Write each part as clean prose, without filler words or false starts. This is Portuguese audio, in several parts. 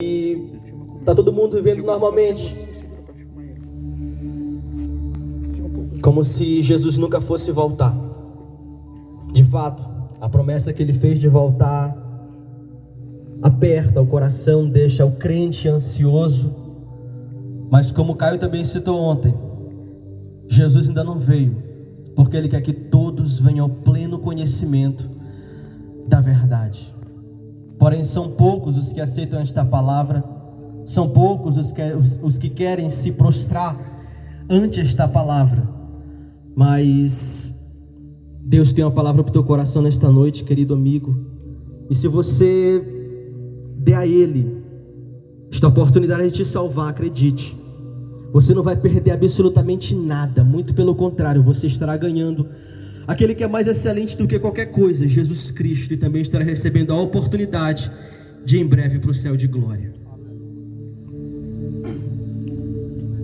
E tá todo mundo vivendo normalmente, como se Jesus nunca fosse voltar. De fato, a promessa que ele fez de voltar aperta o coração, deixa o crente ansioso. Mas como o Caio também citou ontem, Jesus ainda não veio, porque ele quer que todos venham ao pleno conhecimento da verdade. Porém, são poucos os que aceitam esta palavra, são poucos os que querem se prostrar ante esta palavra. Mas Deus tem uma palavra para o teu coração nesta noite, querido amigo. E se você der a Ele esta oportunidade de te salvar, acredite, você não vai perder absolutamente nada. Muito pelo contrário, você estará ganhando aquele que é mais excelente do que qualquer coisa, Jesus Cristo, e também estará recebendo a oportunidade de em breve para o céu de glória.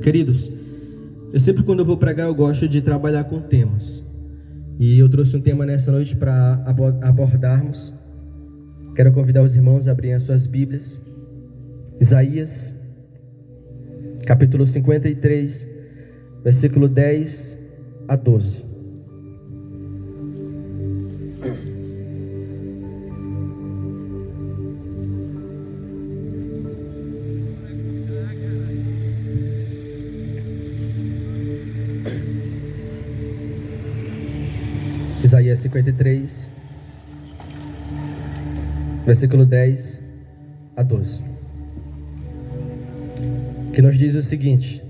Queridos, eu sempre quando eu vou pregar eu gosto de trabalhar com temas. E eu trouxe um tema nessa noite para abordarmos. Quero convidar os irmãos a abrirem as suas Bíblias. Isaías, capítulo 53, versículo 10 a 12. Isaías 53, versículo 10 a 12, que nos diz o seguinte: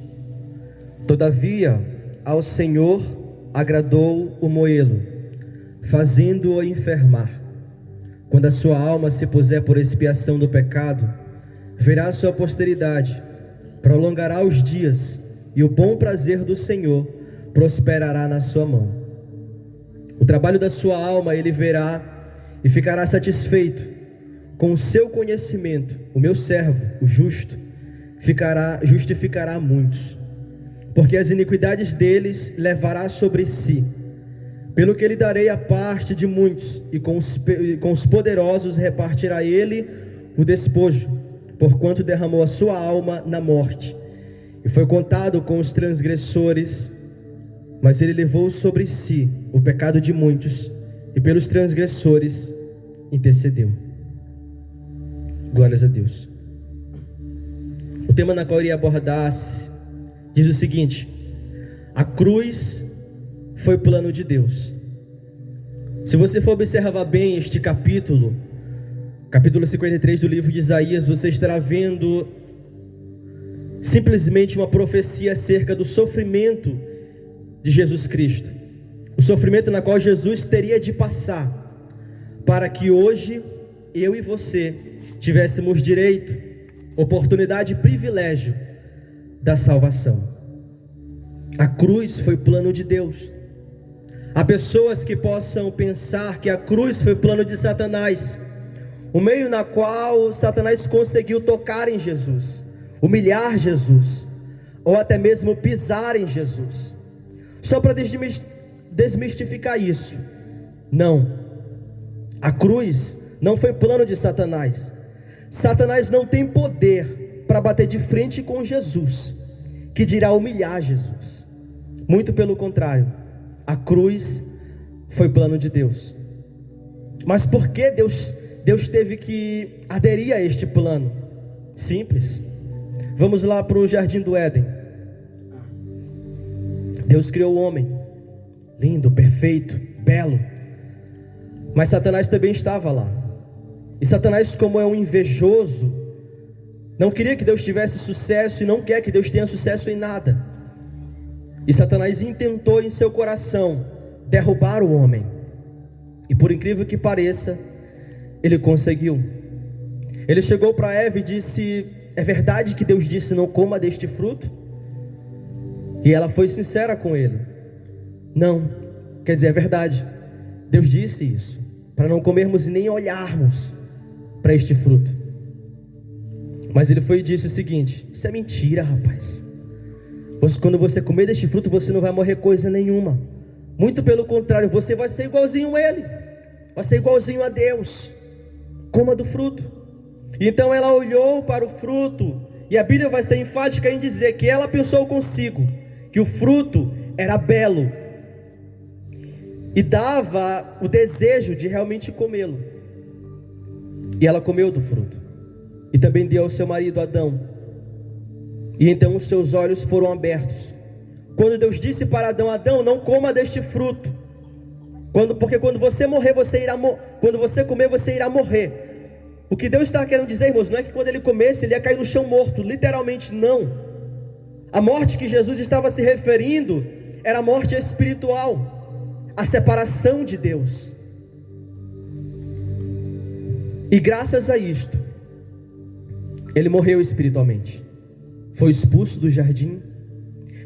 Todavia ao Senhor agradou o moê-lo, fazendo-o enfermar. Quando a sua alma se puser por expiação do pecado, verá a sua posteridade, prolongará os dias, e o bom prazer do Senhor prosperará na sua mão. O trabalho da sua alma ele verá e ficará satisfeito. Com o seu conhecimento, o meu servo, o justo, justificará muitos, porque as iniquidades deles levará sobre si. Pelo que lhe darei a parte de muitos, e com os poderosos repartirá ele o despojo, porquanto derramou a sua alma na morte, e foi contado com os transgressores. Mas ele levou sobre si o pecado de muitos, e pelos transgressores intercedeu. Glórias a Deus. O tema na qual eu iria abordar diz o seguinte: a cruz foi o plano de Deus. Se você for observar bem este capítulo 53 do livro de Isaías, você estará vendo simplesmente uma profecia acerca do sofrimento de Jesus Cristo, o sofrimento na qual Jesus teria de passar, para que hoje eu e você tivéssemos direito, oportunidade e privilégio da salvação. A cruz foi o plano de Deus. Há pessoas que possam pensar que a cruz foi o plano de Satanás, o meio na qual Satanás conseguiu tocar em Jesus, humilhar Jesus, ou até mesmo pisar em Jesus. Só para desmistificar isso, não, a cruz não foi plano de Satanás. Satanás não tem poder para bater de frente com Jesus, que dirá humilhar Jesus. Muito pelo contrário, a cruz foi plano de Deus. Mas por que Deus teve que aderir a este plano? Simples. Vamos lá para o Jardim do Éden. Deus criou o homem, lindo, perfeito, belo. Mas Satanás também estava lá. E Satanás, como é um invejoso, não queria que Deus tivesse sucesso e não quer que Deus tenha sucesso em nada. E Satanás intentou em seu coração derrubar o homem. E por incrível que pareça, ele conseguiu. Ele chegou para Eva e disse: é verdade que Deus disse não coma deste fruto? E ela foi sincera com ele: não, quer dizer, é verdade, Deus disse isso, para não comermos e nem olharmos para este fruto. Mas ele foi e disse o seguinte: isso é mentira, rapaz. Quando você comer deste fruto, você não vai morrer coisa nenhuma. Muito pelo contrário, você vai ser igualzinho a ele, vai ser igualzinho a Deus. Coma do fruto. Então ela olhou para o fruto, e a Bíblia vai ser enfática em dizer que ela pensou consigo que o fruto era belo e dava o desejo de realmente comê-lo. E ela comeu do fruto, e também deu ao seu marido Adão. E então os seus olhos foram abertos. Quando Deus disse para Adão: Adão, não coma deste fruto, porque quando você morrer, quando você comer, você irá morrer. O que Deus está querendo dizer, irmãos, não é que quando ele comesse, ele ia cair no chão morto, literalmente não. A morte que Jesus estava se referindo era a morte espiritual, a separação de Deus. E graças a isto, ele morreu espiritualmente, foi expulso do jardim,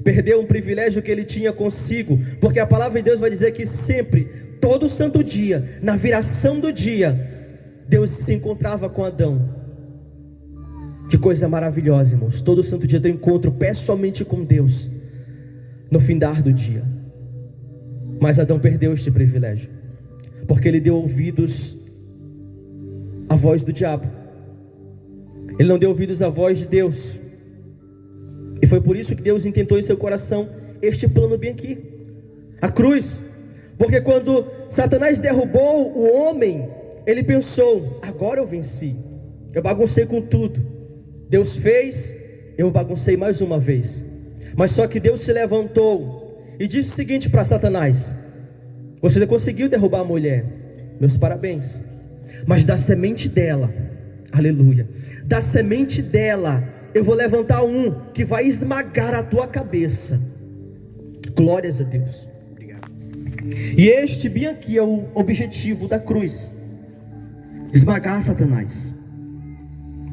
perdeu um privilégio que ele tinha consigo, porque a palavra de Deus vai dizer que sempre, todo santo dia, na viração do dia, Deus se encontrava com Adão. Que coisa maravilhosa, irmãos. Todo santo dia tem um encontro pessoalmente com Deus, no findar do dia. Mas Adão perdeu este privilégio, porque ele deu ouvidos à voz do diabo. Ele não deu ouvidos à voz de Deus. E foi por isso que Deus intentou em seu coração este plano bem aqui, a cruz. Porque quando Satanás derrubou o homem, ele pensou: agora eu venci, eu baguncei com tudo. Deus fez, eu baguncei mais uma vez. Mas só que Deus se levantou e disse o seguinte para Satanás: você conseguiu derrubar a mulher, meus parabéns, mas da semente dela, aleluia, da semente dela, eu vou levantar um que vai esmagar a tua cabeça. Glórias a Deus. Obrigado. E este bem aqui é o objetivo da cruz: esmagar Satanás.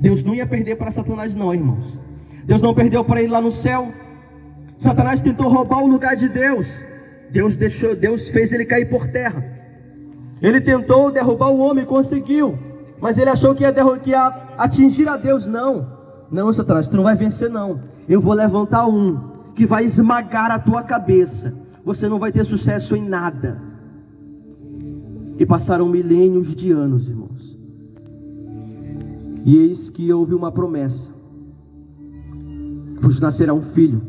Deus não ia perder para Satanás não, irmãos. Deus não perdeu para ele lá no céu. Satanás tentou roubar o lugar de Deus. Deus fez ele cair por terra. Ele tentou derrubar o homem, conseguiu, mas ele achou que ia atingir a Deus. Não, Satanás, tu não vai vencer não. Eu vou levantar um que vai esmagar a tua cabeça. Você não vai ter sucesso em nada. E passaram milênios de anos, irmãos. E eis que houve uma promessa: vos nascerá um filho.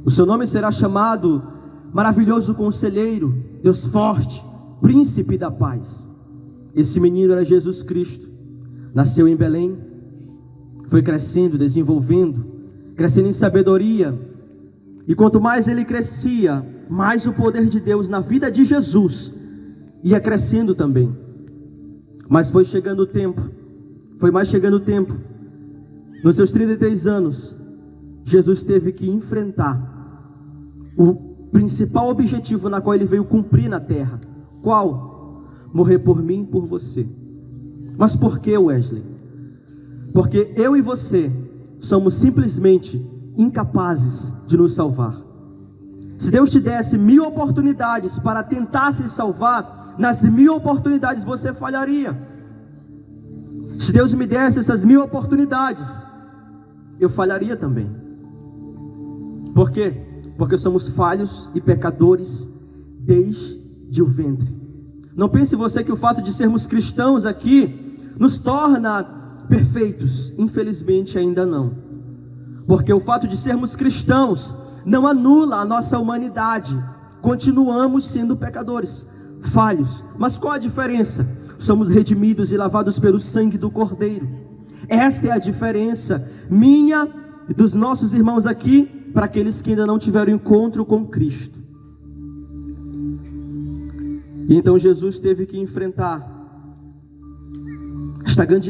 O seu nome será chamado Maravilhoso Conselheiro, Deus Forte, Príncipe da Paz. Esse menino era Jesus Cristo. Nasceu em Belém, foi crescendo, desenvolvendo, crescendo em sabedoria. E quanto mais ele crescia, mais o poder de Deus na vida de Jesus ia crescendo também. Mas foi chegando o tempo, nos seus 33 anos, Jesus teve que enfrentar o principal objetivo na qual ele veio cumprir na terra. Qual? Morrer por mim e por você. Mas por que, Wesley? Porque eu e você somos simplesmente incapazes de nos salvar. Se Deus te desse 1000 oportunidades para tentar se salvar, nas 1000 oportunidades você falharia. Se Deus me desse essas 1000 oportunidades, eu falharia também. Por quê? Porque somos falhos e pecadores desde o ventre. Não pense você que o fato de sermos cristãos aqui nos torna perfeitos. Infelizmente ainda não. Porque o fato de sermos cristãos não anula a nossa humanidade. Continuamos sendo pecadores, falhos. Mas qual a diferença? Somos redimidos e lavados pelo sangue do Cordeiro. Esta é a diferença minha e dos nossos irmãos aqui, para aqueles que ainda não tiveram encontro com Cristo. E então Jesus teve que enfrentar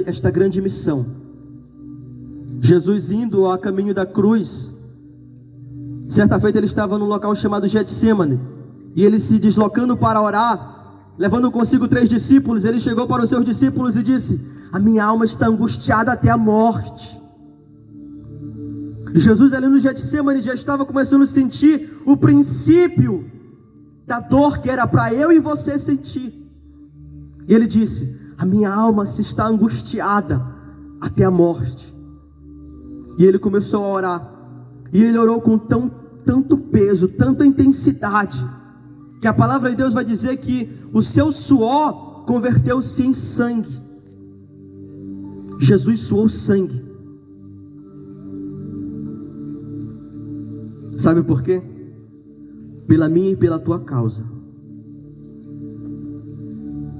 esta grande missão. Jesus indo a caminho da cruz, certa feita ele estava num local chamado Getsêmani, e ele se deslocando para orar, levando consigo 3 discípulos, ele chegou para os seus discípulos e disse: a minha alma está angustiada até a morte. Jesus ali no Getsêmani já estava começando a sentir o princípio da dor que era para eu e você sentir. E ele disse: a minha alma se está angustiada até a morte. E ele começou a orar, e ele orou com tanto peso, tanta intensidade, que a palavra de Deus vai dizer que o seu suor converteu-se em sangue. Jesus suou sangue. Sabe por quê? Pela minha e pela tua causa.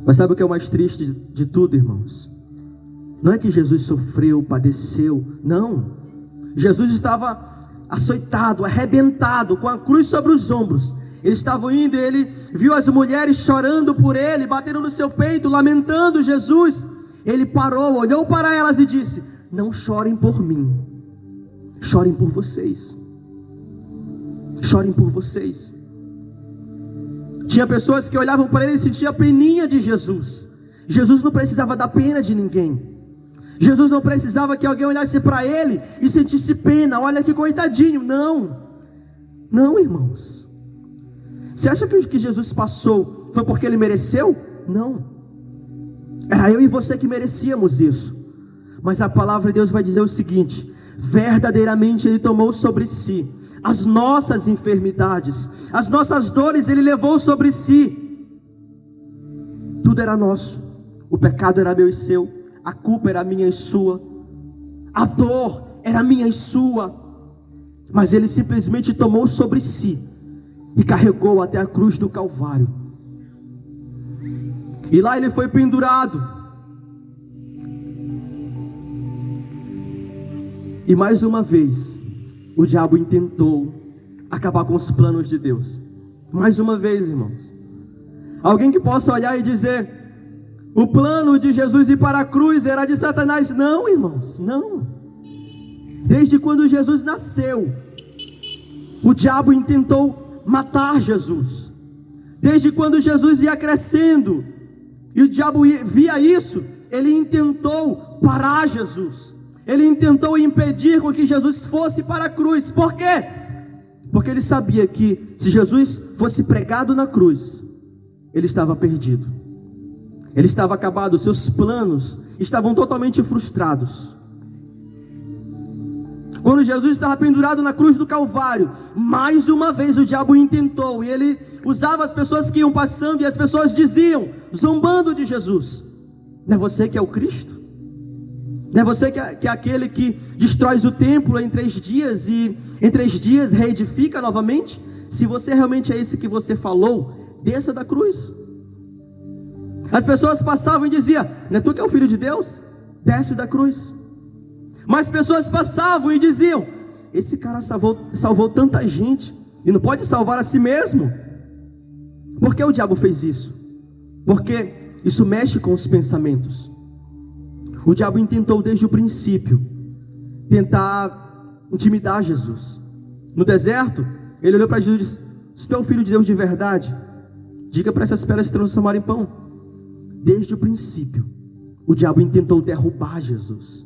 Mas sabe o que é o mais triste de tudo, irmãos? Não é que Jesus sofreu, padeceu, não. Jesus estava açoitado, arrebentado, com a cruz sobre os ombros. Eles estavam indo e ele viu as mulheres chorando por ele, batendo no seu peito, lamentando Jesus. Ele parou, olhou para elas e disse: não chorem por mim, chorem por vocês. Chorem por vocês. Tinha pessoas que olhavam para ele e sentiam a peninha de Jesus. Jesus não precisava da pena de ninguém. Jesus não precisava que alguém olhasse para ele e sentisse pena. Olha que coitadinho. Não, não, irmãos. Você acha que o que Jesus passou foi porque ele mereceu? Não. Era eu e você que merecíamos isso. Mas a palavra de Deus vai dizer o seguinte: verdadeiramente ele tomou sobre si as nossas enfermidades, as nossas dores ele levou sobre si. Tudo era nosso. O pecado era meu e seu, a culpa era minha e sua, a dor era minha e sua. Mas ele simplesmente tomou sobre si e carregou até a cruz do Calvário. E lá ele foi pendurado. E mais uma vez o diabo intentou acabar com os planos de Deus. Mais uma vez, irmãos. Alguém que possa olhar e dizer: o plano de Jesus ir para a cruz era de Satanás. Não, irmãos, não. Desde quando Jesus nasceu, o diabo intentou matar Jesus. Desde quando Jesus ia crescendo e o diabo via isso, ele intentou parar Jesus. Ele intentou impedir com que Jesus fosse para a cruz. Por quê? Porque ele sabia que se Jesus fosse pregado na cruz, ele estava perdido. Ele estava acabado, seus planos estavam totalmente frustrados. Quando Jesus estava pendurado na cruz do Calvário, mais uma vez o diabo intentou, e ele usava as pessoas que iam passando, e as pessoas diziam, zombando de Jesus: não é você que é o Cristo? Não é você que é aquele que destrói o templo em 3 dias e em 3 dias reedifica novamente? Se você realmente é esse que você falou, desça da cruz. As pessoas passavam e diziam: não é tu que é o Filho de Deus? Desce da cruz. Mas pessoas passavam e diziam: esse cara salvou tanta gente e não pode salvar a si mesmo. Por que o diabo fez isso? Porque isso mexe com os pensamentos. O diabo intentou desde o princípio tentar intimidar Jesus. No deserto, ele olhou para Jesus e disse: se tu é o Filho de Deus de verdade, diga para essas pedras se transformarem em pão. Desde o princípio, o diabo intentou derrubar Jesus.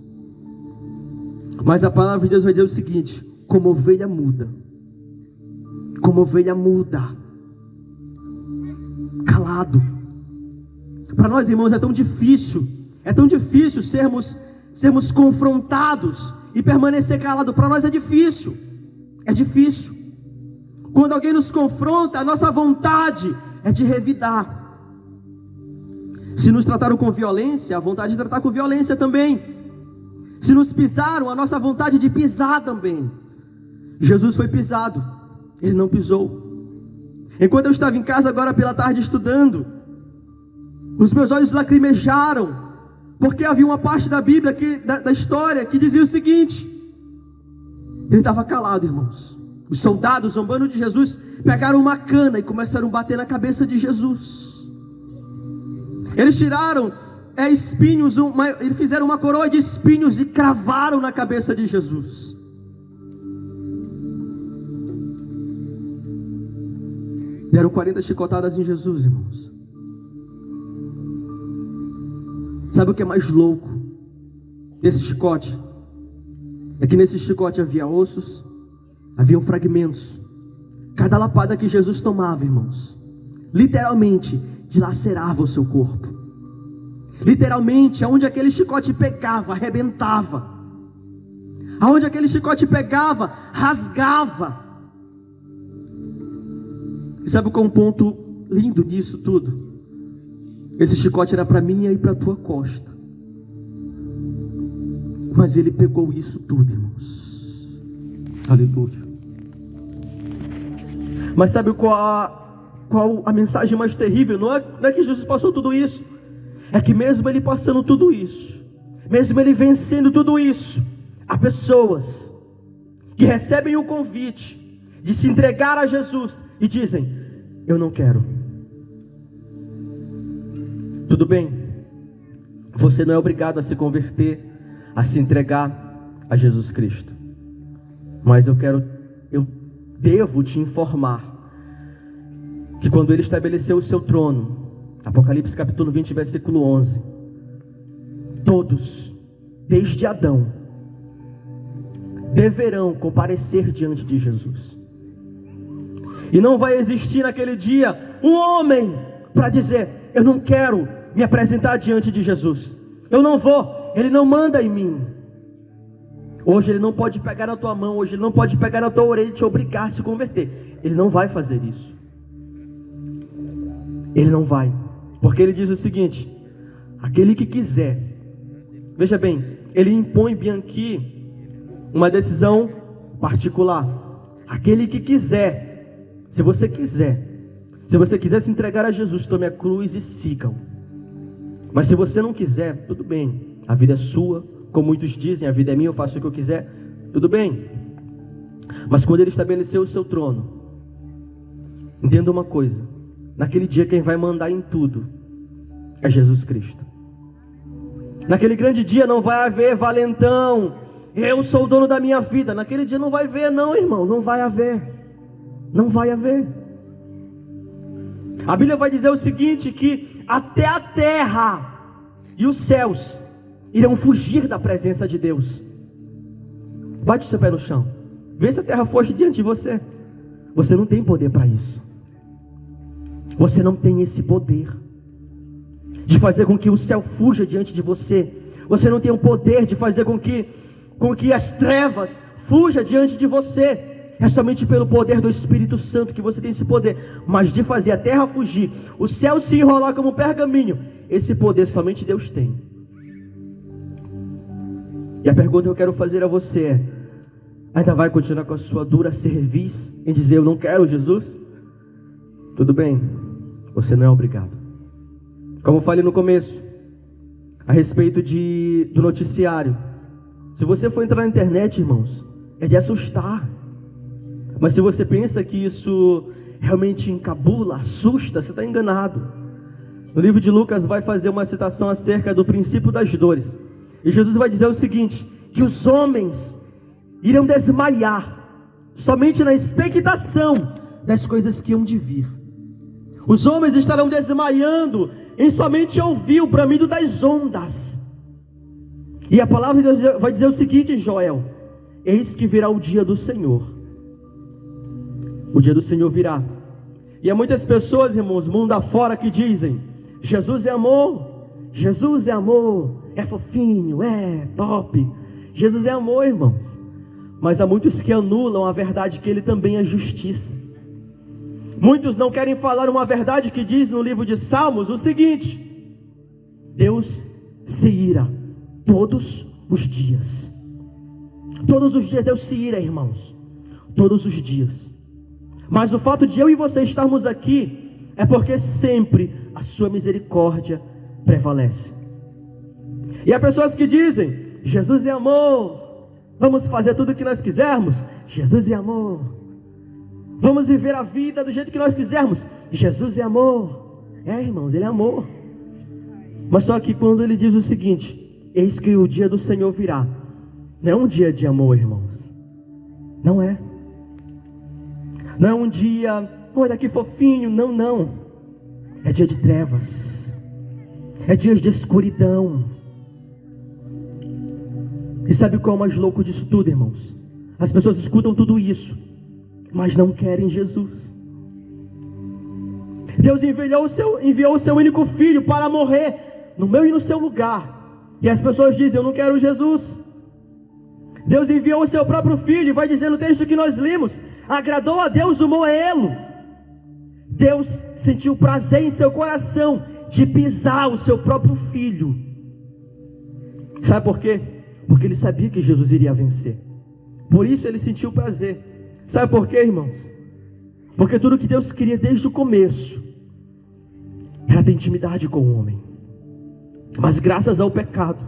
Mas a palavra de Deus vai dizer o seguinte: como ovelha muda, calado. Para nós, irmãos, é tão difícil sermos confrontados e permanecer calado. Para nós é difícil. Quando alguém nos confronta, a nossa vontade é de revidar. Se nos trataram com violência, a vontade de tratar com violência também. Se nos pisaram, a nossa vontade de pisar também. Jesus foi pisado, ele não pisou. Enquanto eu estava em casa agora pela tarde estudando, os meus olhos lacrimejaram, porque havia uma parte da Bíblia, da história, que dizia o seguinte: ele estava calado, irmãos. Os soldados, zombando de Jesus, pegaram uma cana e começaram a bater na cabeça de Jesus. Eles tiraram espinhos, eles fizeram uma coroa de espinhos e cravaram na cabeça de Jesus. Deram 40 chicotadas em Jesus, irmãos. Sabe o que é mais louco desse chicote? É que nesse chicote havia ossos, haviam fragmentos. Cada lapada que Jesus tomava, irmãos, literalmente dilacerava o seu corpo. Literalmente, aonde aquele chicote pegava, arrebentava. Aonde aquele chicote pegava, rasgava. E sabe qual é um ponto lindo nisso tudo? Esse chicote era para minha e para a tua costa. Mas ele pegou isso tudo, irmãos. Aleluia. Mas sabe qual a mensagem mais terrível? Não é que Jesus passou tudo isso. É que mesmo ele passando tudo isso, mesmo ele vencendo tudo isso, há pessoas que recebem o convite de se entregar a Jesus e dizem: eu não quero. Tudo bem, você não é obrigado a se converter, a se entregar a Jesus Cristo, mas eu devo te informar que quando ele estabeleceu o seu trono, Apocalipse capítulo 20, versículo 11, todos, desde Adão, deverão comparecer diante de Jesus. E não vai existir naquele dia um homem para dizer: eu não quero me apresentar diante de Jesus, eu não vou, ele não manda em mim. Hoje ele não pode pegar na tua mão, hoje ele não pode pegar na tua orelha e te obrigar a se converter. Ele não vai fazer isso. Ele não vai, porque ele diz o seguinte: aquele que quiser, veja bem, ele impõe bem aqui uma decisão particular. Aquele que quiser, se você quiser se entregar a Jesus, tome a cruz e siga-o. Mas se você não quiser, tudo bem, a vida é sua, como muitos dizem, a vida é minha, eu faço o que eu quiser, tudo bem. Mas quando ele estabeleceu o seu trono, entenda uma coisa: naquele dia quem vai mandar em tudo é Jesus Cristo. Naquele grande dia não vai haver valentão, eu sou o dono da minha vida. Naquele dia não vai haver, não, irmão, não vai haver. Não vai haver. A Bíblia vai dizer o seguinte: que até a terra e os céus irão fugir da presença de Deus. Bate o seu pé no chão, vê se a terra foge diante de você. Você não tem poder para isso. Você não tem esse poder de fazer com que o céu fuja diante de você. Você não tem o poder de fazer com que as trevas fujam diante de você. É somente pelo poder do Espírito Santo que você tem esse poder. Mas de fazer a terra fugir, o céu se enrolar como um pergaminho, esse poder somente Deus tem. E a pergunta que eu quero fazer a você é: ainda vai continuar com a sua dura cerviz em dizer eu não quero Jesus? Tudo bem, você não é obrigado. Como eu falei no começo, a respeito do noticiário, se você for entrar na internet, irmãos, é de assustar. Mas se você pensa que isso realmente encabula, assusta, você está enganado. No livro de Lucas vai fazer uma citação acerca do princípio das dores. E Jesus vai dizer o seguinte: que os homens irão desmaiar somente na expectação das coisas que hão de vir. Os homens estarão desmaiando em somente ouvir o bramido das ondas. E a palavra de Deus vai dizer o seguinte, Joel: eis que virá o dia do Senhor. O dia do Senhor virá. E há muitas pessoas, irmãos, mundo afora, que dizem: Jesus é amor, Jesus é amor, é fofinho, é top. Jesus é amor, irmãos. Mas há muitos que anulam a verdade que Ele também é justiça. Muitos não querem falar uma verdade que diz no livro de Salmos o seguinte: Deus se ira todos os dias. Todos os dias Deus se ira, irmãos. Todos os dias. Mas o fato de eu e você estarmos aqui é porque sempre a sua misericórdia prevalece. E há pessoas que dizem: Jesus é amor, vamos fazer tudo o que nós quisermos. Jesus é amor. Vamos viver a vida do jeito que nós quisermos. Jesus é amor. É, irmãos, Ele é amor. Mas só que quando Ele diz o seguinte: eis que o dia do Senhor virá, não é um dia de amor, irmãos. Não é. Não é um dia, olha que fofinho, não, não. É dia de trevas. É dia de escuridão. E sabe qual é o mais louco disso tudo, irmãos? As pessoas escutam tudo isso, mas não querem Jesus. Deus enviou o seu único filho para morrer no meu e no seu lugar. E as pessoas dizem: eu não quero Jesus. Deus enviou o seu próprio filho, e vai dizer no texto que nós lemos: agradou a Deus o moê-lo. Deus sentiu prazer em seu coração de pisar o seu próprio filho. Sabe por quê? Porque ele sabia que Jesus iria vencer. Por isso ele sentiu prazer. Sabe por quê, irmãos? Porque tudo que Deus queria desde o começo era ter intimidade com o homem. Mas graças ao pecado,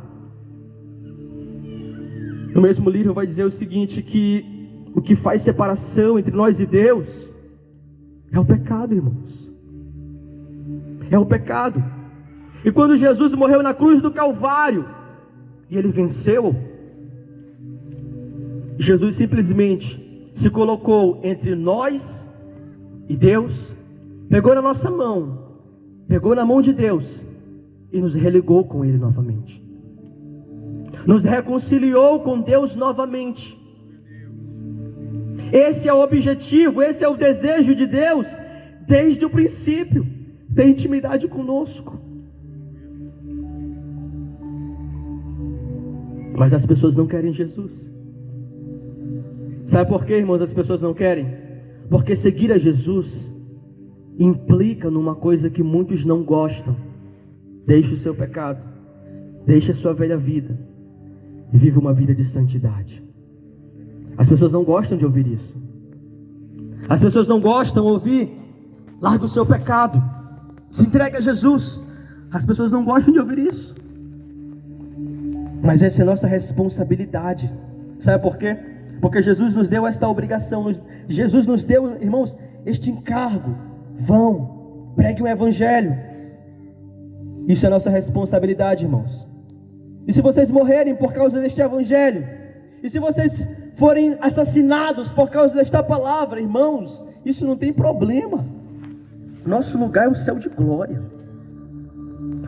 no mesmo livro vai dizer o seguinte, que o que faz separação entre nós e Deus é o pecado, irmãos. É o pecado. E quando Jesus morreu na cruz do Calvário e ele venceu, Jesus simplesmente se colocou entre nós e Deus, pegou na nossa mão, pegou na mão de Deus e nos religou com Ele novamente, nos reconciliou com Deus novamente. Esse é o objetivo, esse é o desejo de Deus desde o princípio, ter intimidade conosco. Mas as pessoas não querem Jesus. Sabe por quê, irmãos, as pessoas não querem? Porque seguir a Jesus implica numa coisa que muitos não gostam. Deixe o seu pecado, deixe a sua velha vida e viva uma vida de santidade. As pessoas não gostam de ouvir isso. As pessoas não gostam de ouvir: larga o seu pecado, se entregue a Jesus. As pessoas não gostam de ouvir isso. Mas essa é a nossa responsabilidade. Sabe por quê? Porque Jesus nos deu esta obrigação. Jesus nos deu, irmãos, este encargo: vão, pregue o evangelho. Isso é nossa responsabilidade, irmãos. E se vocês morrerem por causa deste evangelho, e se vocês forem assassinados por causa desta palavra, irmãos, isso não tem problema. Nosso lugar é o céu de glória.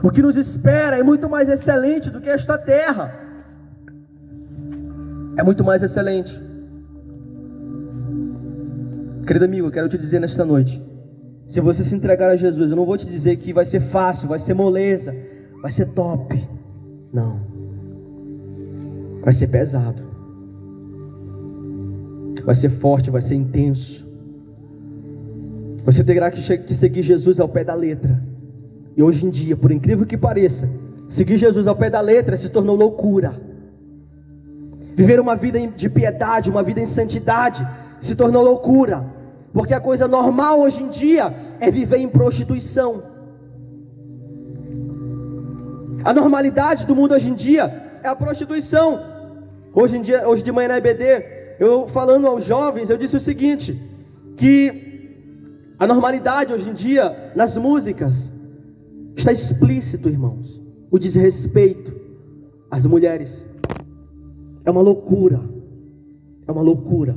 O que nos espera é muito mais excelente do que esta terra. É muito mais excelente. Querido amigo, eu quero te dizer nesta noite: se você se entregar a Jesus, eu não vou te dizer que vai ser fácil, vai ser moleza, vai ser top. Não. Vai ser pesado. Vai ser forte, vai ser intenso. Você terá que seguir Jesus ao pé da letra. E hoje em dia, por incrível que pareça, seguir Jesus ao pé da letra se tornou loucura. Viver uma vida de piedade, uma vida em santidade, se tornou loucura. Porque a coisa normal hoje em dia é viver em prostituição. A normalidade do mundo hoje em dia é a prostituição. Hoje de manhã na EBD, eu falando aos jovens, eu disse o seguinte: que a normalidade hoje em dia nas músicas está explícito, irmãos, o desrespeito às mulheres. É uma loucura. É uma loucura.